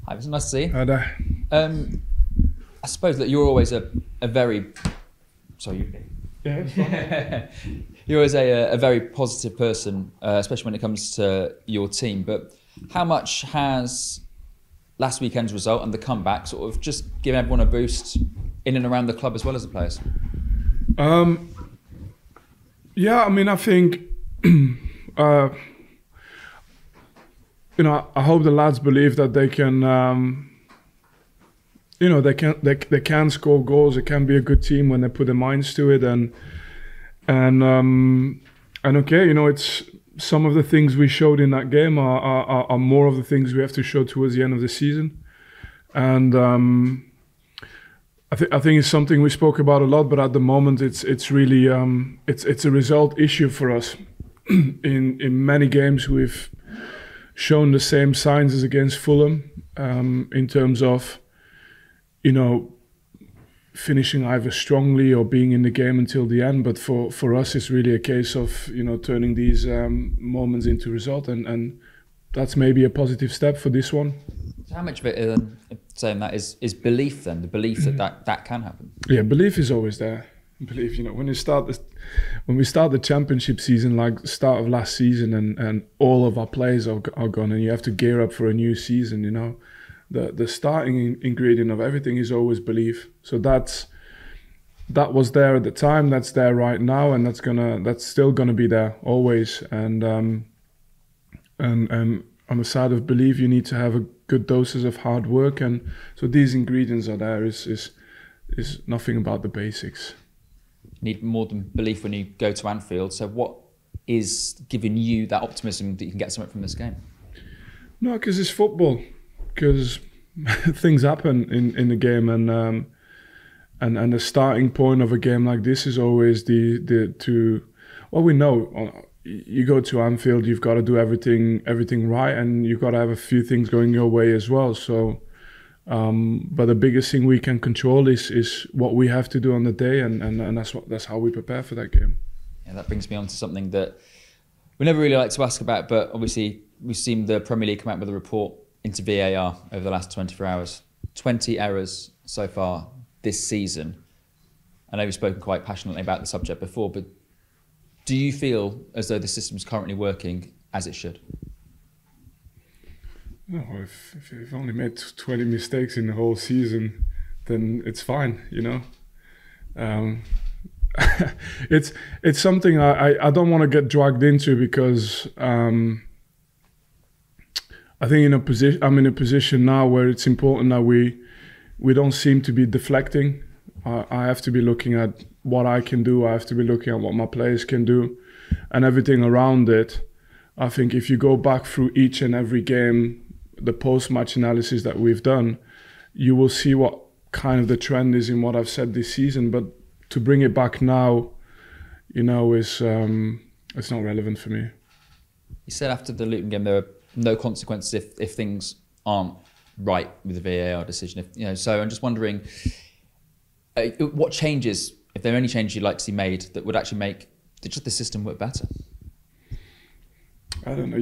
Hi, it's nice to see you. Hi there. I suppose that you're always a very... Sorry, Yeah, it's fine. you're always a very positive person, especially when it comes to your team. But how much has last weekend's result and the comeback sort of just given everyone a boost in and around the club as well as the players? Yeah, I mean, I think, I hope the lads believe that they can, they can score goals. It can be a good team when they put their minds to it, and okay, it's some of the things we showed in that game are more of the things we have to show towards the end of the season, and I think it's something we spoke about a lot. But at the moment, it's really it's a result issue for us. In many games, we've shown the same signs as against Fulham in terms of, finishing either strongly or being in the game until the end. But for us, it's really a case of, turning these moments into result. And that's maybe a positive step for this one. So how much of it, saying that, is belief then? The belief that can happen? Yeah, belief is always there. Belief, when we start the championship season, like the start of last season, and all of our players are gone, and you have to gear up for a new season, the starting ingredient of everything is always belief. So that was there at the time, that's there right now, and that's still gonna be there always. And on the side of belief, you need to have a good doses of hard work, and so these ingredients are there. Is nothing about the basics. Need more than belief when you go to Anfield. So what is giving you that optimism that you can get something from this game? No, because it's football. Because things happen in the game, and the starting point of a game like this is always we know you go to Anfield, you've got to do everything right, and you've got to have a few things going your way as well. So. But the biggest thing we can control is what we have to do on the day, and that's how we prepare for that game. Yeah, that brings me on to something that we never really like to ask about, but obviously we've seen the Premier League come out with a report into VAR over the last 24 hours. 20 errors so far this season. I know we've spoken quite passionately about the subject before, but do you feel as though the system's currently working as it should? No, if you've only made 20 mistakes in the whole season, then it's fine, It's something I don't want to get dragged into, because I think I'm in a position now where it's important that we don't seem to be deflecting. I have to be looking at what I can do. I have to be looking at what my players can do, and everything around it. I think if you go back through each and every game, the post-match analysis that we've done, you will see what kind of the trend is in what I've said this season. But to bring it back now, is it's not relevant for me. You said after the Luton game there are no consequences if things aren't right with the VAR decision. So I'm just wondering, what changes, if there are any changes you'd like to see made, that would actually make the system work better? I don't know.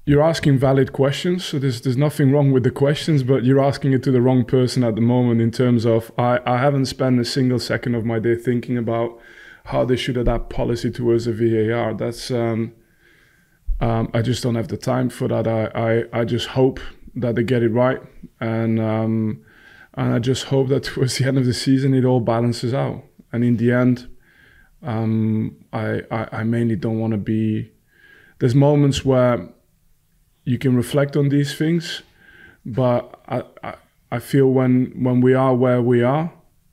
You're asking valid questions, so there's nothing wrong with the questions, but you're asking it to the wrong person at the moment, in terms of I haven't spent a single second of my day thinking about how they should adapt policy towards the VAR. That's I just don't have the time for that. I just hope that they get it right, and I just hope that towards the end of the season it all balances out. And in the end, I mainly don't want to be. There's moments where you can reflect on these things, but I feel when we are where we are,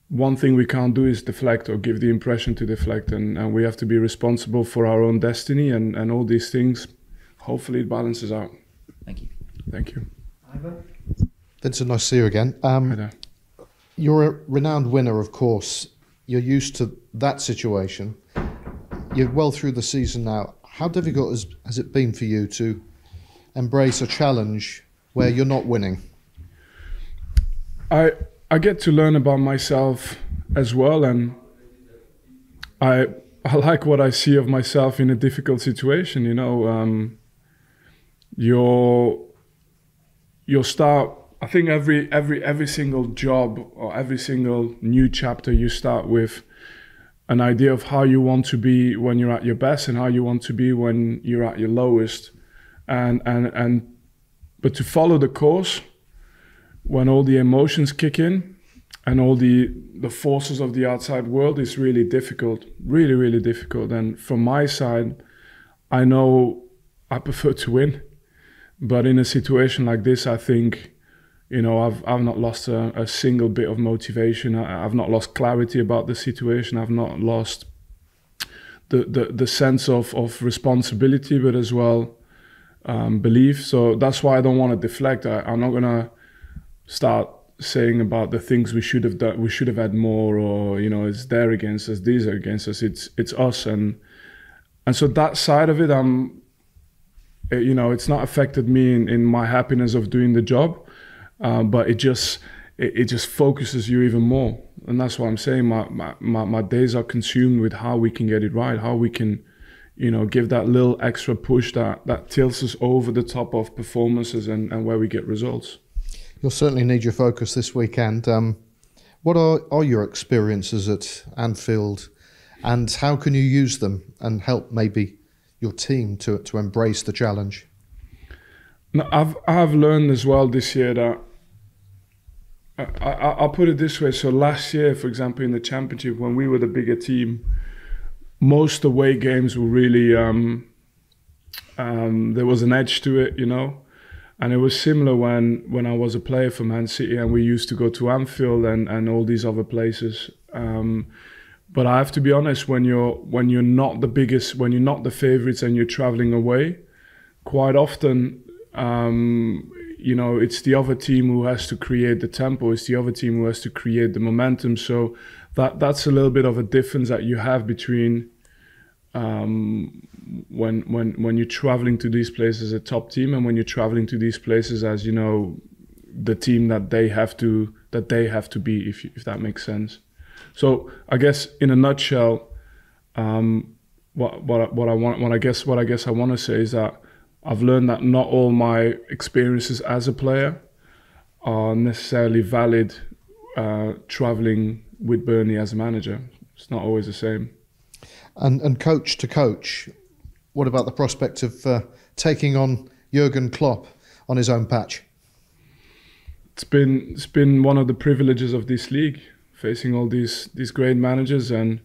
one thing we can't do is deflect or give the impression to deflect, and we have to be responsible for our own destiny, and all these things. Hopefully it balances out. Thank you. Thank you. Vincent, nice to see you again. Hi there. You're a renowned winner, of course. You're used to that situation. You're well through the season now. How difficult has it been for you to embrace a challenge where you're not winning? I get to learn about myself as well, and I like what I see of myself in a difficult situation. you'll start. I think every single job or every single new chapter, you start with an idea of how you want to be when you're at your best and how you want to be when you're at your lowest, but to follow the course when all the emotions kick in and all the forces of the outside world is really difficult, really difficult. And from my side, I know I prefer to win, but in a situation like this, I think, you know, I've not lost a single bit of motivation. I've not lost clarity about the situation. I've not lost the sense of responsibility, but as well belief. So that's why I don't want to deflect. I'm not gonna start saying about the things we should have done. We should have had more, or, you know, it's they're against us, these are against us. It's us, and so that side of it, you know, it's not affected me in my happiness of doing the job. But it just focuses you even more, and that's what I'm saying. My days are consumed with how we can get it right, how we can, you know, give that little extra push that tilts us over the top of performances and where we get results. You'll certainly need your focus this weekend. What are your experiences at Anfield, and how can you use them and help maybe your team to embrace the challenge? Now, I've learned as well this year that I'll put it this way. So last year, for example, in the Championship, when we were the bigger team, most away games were really, there was an edge to it, you know. And it was similar when I was a player for Man City and we used to go to Anfield and all these other places. But I have to be honest, when you're not the biggest, when you're not the favourites and you're travelling away, quite often, you know, it's the other team who has to create the tempo. It's the other team who has to create the momentum. So that's a little bit of a difference that you have between when you're traveling to these places as a top team and when you're traveling to these places as, you know, the team that they have to be, if that makes sense. So I guess in a nutshell, what I guess I want to say is that I've learned that not all my experiences as a player are necessarily valid traveling with Burnley as a manager. It's not always the same. And coach to coach, what about the prospect of taking on Jurgen Klopp on his own patch? It's been one of the privileges of this league, facing all these great managers and,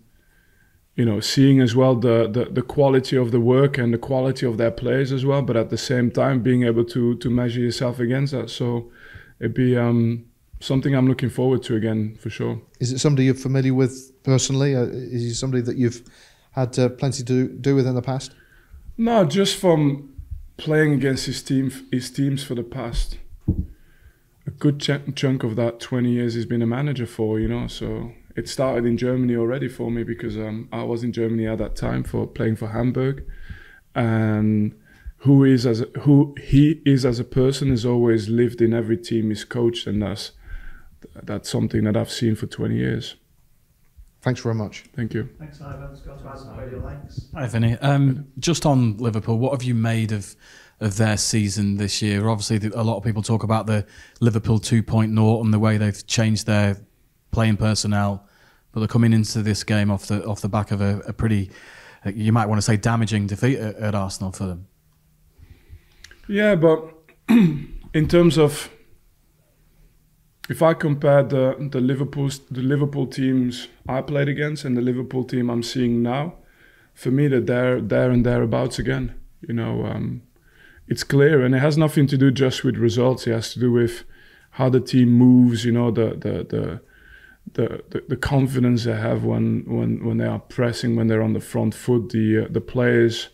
you know, seeing as well the quality of the work and the quality of their players as well, but at the same time being able to measure yourself against that. So it'd be something I'm looking forward to again, for sure. Is it somebody you're familiar with personally? Is he somebody that you've had plenty to do with in the past? No, just from playing against his teams for the past, a good chunk of that 20 years he's been a manager for, you know, so it started in Germany already for me because I was in Germany at that time for playing for Hamburg, and who he is as a person has always lived in every team he's coached, and that's something that I've seen for 20 years. Thanks very much. Thank you. Thanks, Ivan. Thanks. Hi, Vinny. Just on Liverpool, what have you made of their season this year? Obviously, a lot of people talk about the Liverpool 2.0 and the way they've changed their playing personnel, but they're coming into this game off the back of a pretty, you might want to say, damaging defeat at Arsenal for them. Yeah, but in terms of, if I compare the Liverpool teams I played against and the Liverpool team I'm seeing now, for me they're there and thereabouts again. You know, it's clear, and it has nothing to do just with results. It has to do with how the team moves. You know, the confidence they have when they are pressing, when they're on the front foot. The players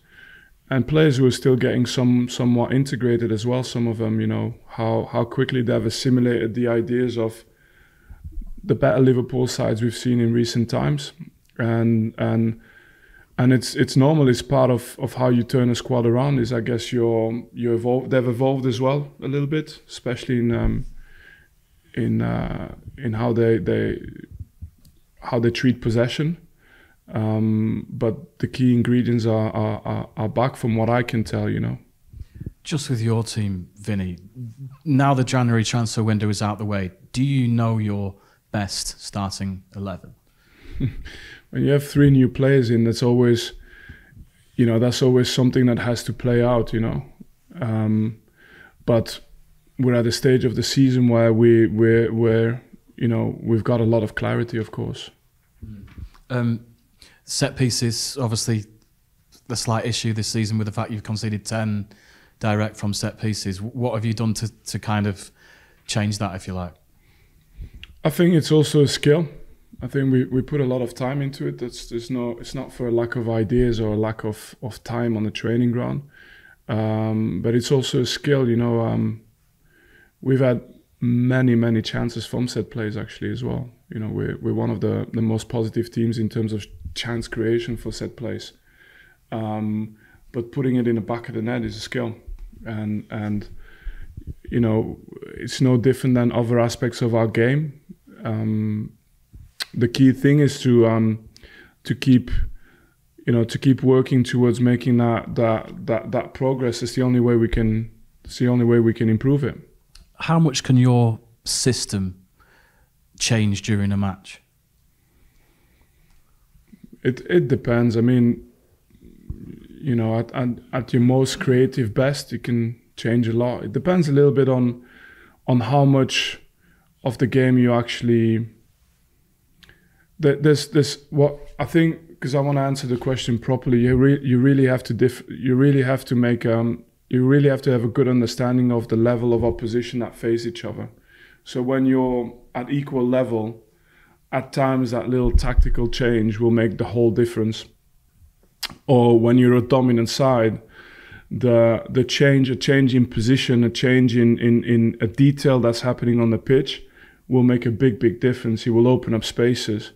who are still getting somewhat integrated as well. Some of them, you know, how quickly they've assimilated the ideas of the better Liverpool sides we've seen in recent times, and it's normal. It's part of how you turn a squad around. Is, I guess, you evolve. They've evolved as well a little bit, especially in how they treat possession. But the key ingredients are back from what I can tell, you know. Just with your team, Vinny, now the January transfer window is out the way, do you know your best starting 11? When you have 3 new players in, that's always something that has to play out, but we're at a stage of the season where we've got a lot of clarity, of course. Set pieces, obviously, the slight issue this season with the fact you've conceded 10 direct from set pieces. What have you done to kind of change that, if you like? I think it's also a skill. I think we put a lot of time into it. It's not for a lack of ideas or a lack of time on the training ground, but it's also a skill. We've had many chances from set plays actually as well. We're one of the most positive teams in terms of chance creation for set plays, but putting it in the back of the net is a skill, and it's no different than other aspects of our game. The key thing is to keep working towards making that progress. It's the only way we can improve it. How much can your system change during a match? It depends. I mean, at your most creative best, you can change a lot. It depends a little bit on how much of the game you actually. There's what I think, because I want to answer the question properly. You really have to have a good understanding of the level of opposition that face each other. So when you're at equal level, at times that little tactical change will make the whole difference. Or when you're a dominant side, a change in position, a change in a detail that's happening on the pitch will make a big difference. It will open up spaces.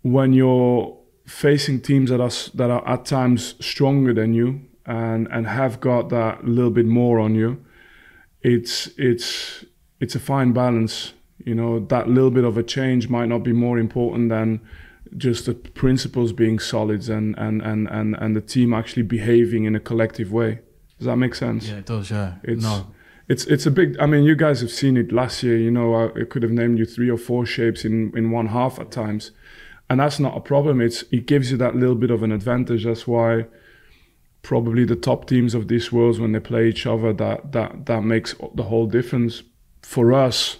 When you're facing teams that are at times stronger than you and have got that little bit more on you, it's a fine balance. That little bit of a change might not be more important than just the principles being solid and the team actually behaving in a collective way. Does that make sense? Yeah, it does. Yeah. It's a big. I mean, you guys have seen it last year. I could have named you 3 or 4 shapes in one half at times, and that's not a problem. It gives you that little bit of an advantage. That's why probably the top teams of this world, when they play each other, that makes the whole difference. For us,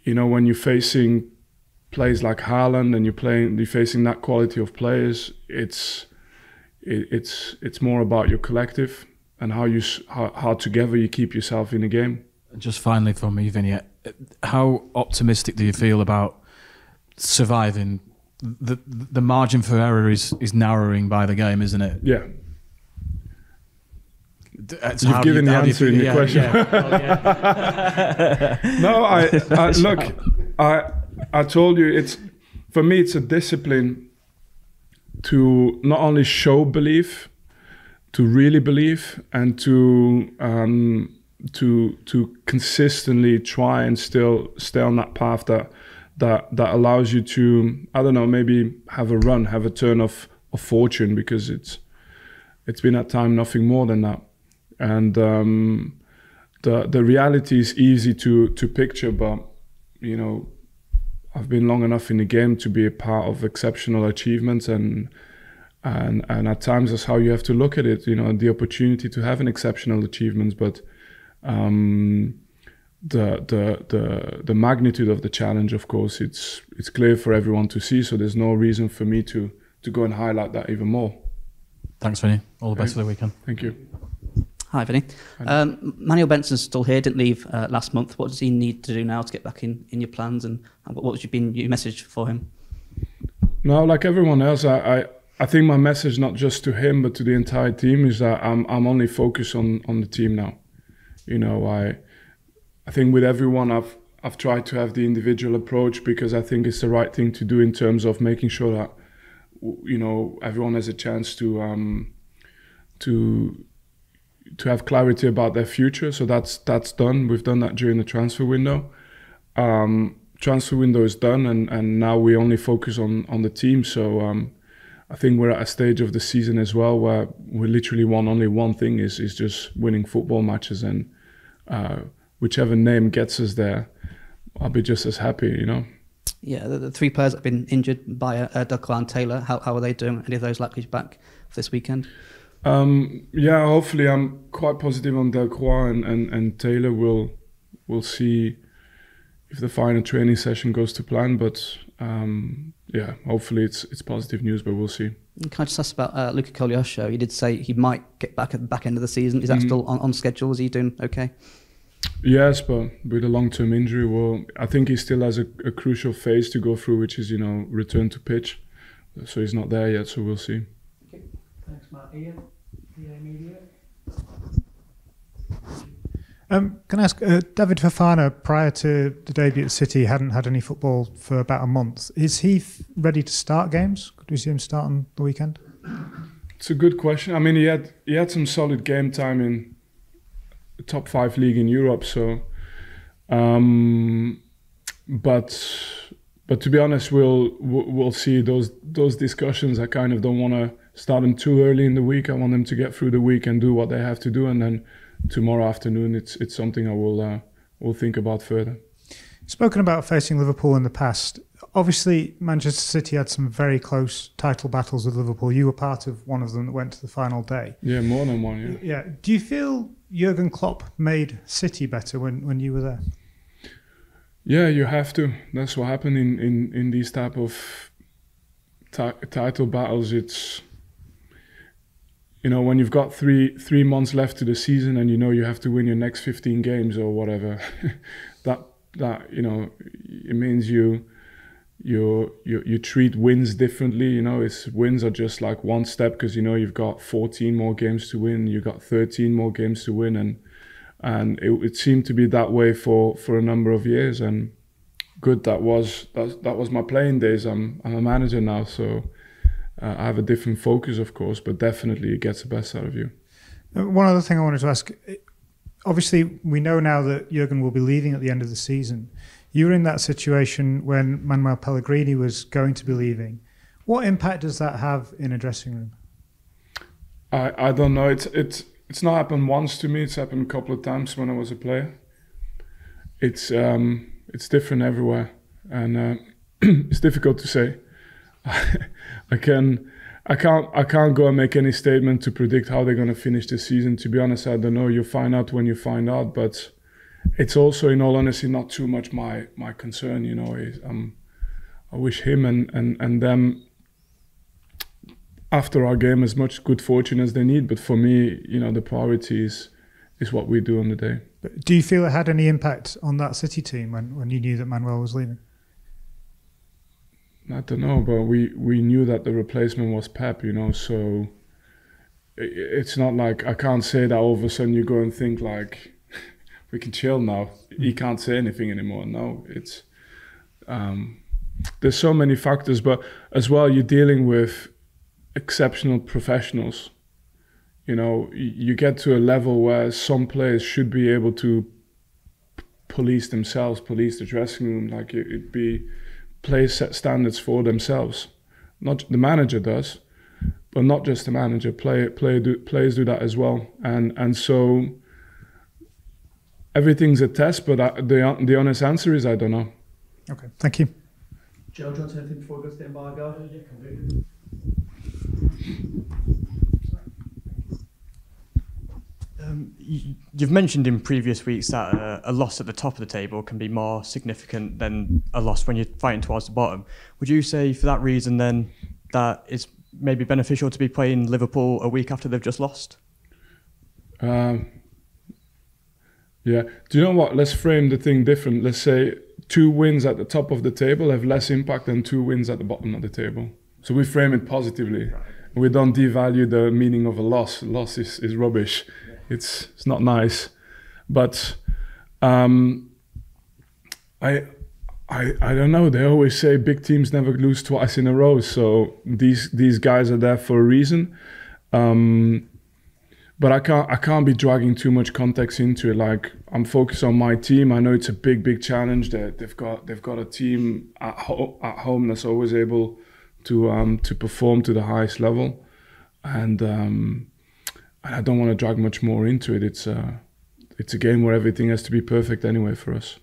when you're facing players like Haaland and you're facing that quality of players, it's more about your collective and how together you keep yourself in the game. Just finally from me, Vinny, how optimistic do you feel about surviving? The margin for error is narrowing by the game, isn't it? Yeah. You've given the answer in the question. No, I told you, for me it's a discipline to not only show belief, to really believe, and to consistently try and still stay on that path that allows you to, I don't know, maybe have a turn of fortune, because it's been at time nothing more than that. And the reality is easy to picture, but I've been long enough in the game to be a part of exceptional achievements, and at times that's how you have to look at it. The opportunity to have an exceptional achievements, but the magnitude of the challenge, of course, it's clear for everyone to see. So there's no reason for me to go and highlight that even more. Thanks, Vinny. All the best for the weekend. Thank you. Hi, Vinny. Manuel Benson's still here, didn't leave last month. What does he need to do now to get back in your plans, and what was your message for him? No, like everyone else, I think my message, not just to him but to the entire team, is that I'm only focused on the team now. I think with everyone I've tried to have the individual approach, because I think it's the right thing to do in terms of making sure that everyone has a chance to have clarity about their future. So that's done. We've done that during the transfer window. Transfer window is done, and now we only focus on the team. So I think we're at a stage of the season as well where we literally want only one thing is just winning football matches, and whichever name gets us there, I'll be just as happy, you know. Yeah, the 3 players that have been injured by Delcroix and Taylor, how are they doing? Any of those likely to be back for this weekend? Yeah, hopefully I'm quite positive on Delcroix and Taylor. We'll see if the final training session goes to plan, but yeah, hopefully it's positive news, but we'll see. Can I just ask about Luca Kogliosho? He did say he might get back at the back end of the season. Is that still on schedule? Is he doing okay? Yes, but with a long-term injury, well, I think he still has a crucial phase to go through, which is, return to pitch. So he's not there yet, so we'll see. Okay. Thanks, Matt. Ian, PA Media. Can I ask, David Fofana, prior to the debut at City, hadn't had any football for about a month. Is he ready to start games? Could we see him start on the weekend? It's a good question. I mean, he had some solid game time in the top 5 league in Europe. So, but to be honest, we'll see those discussions. I kind of don't want to start them too early in the week. I want them to get through the week and do what they have to do, and then tomorrow afternoon it's something I will think about further. Spoken about facing Liverpool in the past. Obviously, Manchester City had some very close title battles with Liverpool. You were part of one of them that went to the final day. Yeah, more than one, yeah. Yeah. Do you feel Jurgen Klopp made City better when you were there? Yeah, you have to. That's what happened in these type of title battles. It's, when you've got three months left to the season and you have to win your next 15 games or whatever, that it means you treat wins differently. Wins are just like one step, because you've got 14 more games to win, you've got 13 more games to win, and it seemed to be that way for a number of years. And good, that was my playing days. I'm a manager now, so I have a different focus, of course, but definitely it gets the best out of you. One other thing I wanted to ask. Obviously, we know now that Jurgen will be leaving at the end of the season. You were in that situation when Manuel Pellegrini was going to be leaving. What impact does that have in a dressing room? I don't know. It's not happened once to me. It's happened a couple of times when I was a player. It's different everywhere, and it's difficult to say. I can't go and make any statement to predict how they're going to finish the season. To be honest, I don't know. You find out when you find out, but it's also, in all honesty, not too much my concern. I wish him and them after our game as much good fortune as they need. But for me, the priority is what we do on the day. But do you feel it had any impact on that City team when you knew that Manuel was leaving? I don't know, but we knew that the replacement was Pep, so it's not like I can't say that all of a sudden you go and think like, we can chill now. He can't say anything anymore. No, it's there's so many factors, but as well, you're dealing with exceptional professionals. You get to a level where some players should be able to police themselves, police the dressing room, like it'd be players set standards for themselves. Not the manager does, but not just the manager. Players do that as well, and so everything's a test. But the honest answer is I don't know. Okay, thank you. Joe, do you want to say anything before we go to the embargo? Yeah, completely. You've mentioned in previous weeks that a loss at the top of the table can be more significant than a loss when you're fighting towards the bottom. Would you say for that reason then that it's maybe beneficial to be playing Liverpool a week after they've just lost? Yeah. Do you know what? Let's frame the thing different. Let's say 2 wins at the top of the table have less impact than 2 wins at the bottom of the table. So we frame it positively. Right. We don't devalue the meaning of a loss. Loss is rubbish. It's not nice, but I don't know. They always say big teams never lose twice in a row. So these guys are there for a reason. But I can't be dragging too much context into it. Like, I'm focused on my team. I know it's a big challenge. They've got a team at home that's always able to perform to the highest level, and I don't want to drag much more into it. It's a game where everything has to be perfect anyway for us.